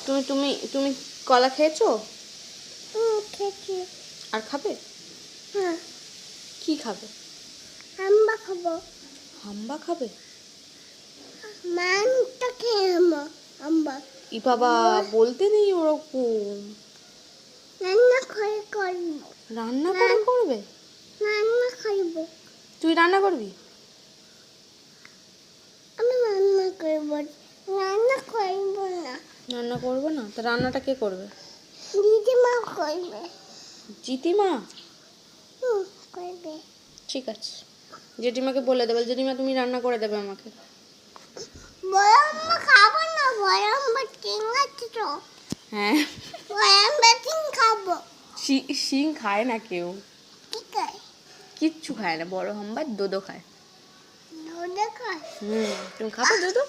তুমি তুমি তুমি কলা খেয়েছো? খেয়েছি। আর খাবে? হ্যাঁ। কি খাবে? আম্বা খাবো। হাম্বা খাবে? মানটা খেয়ে আমা আম্বা। ই বাবা, বলতে নেই ওরকম। রান্না করে করবো। রান্না করে করবে? রান্না খাইবো। তুই রান্না করবি? আমি রান্না করবো। রান্না করবো না। রান্না করবে না? তা রান্নাটা কে করবে? দিদিমা করবে। জিতিমা? করবে। ঠিক আছে, জেঠিমাকে বলে দেবে, জেঠিমা তুমি রান্না করে দেবে আমাকে। বড় আম্মা খাবো না, বড় আম্মা ঠিক আছে তো। হ্যাঁ, বড় আম্মা ঠিক খাবো। শিং খায় না কেউ, কি খায়? কিচ্ছু খায় না। বড় হাম্বা দোদো খায়। দুধ খায়। তুমি খাবে দোদো?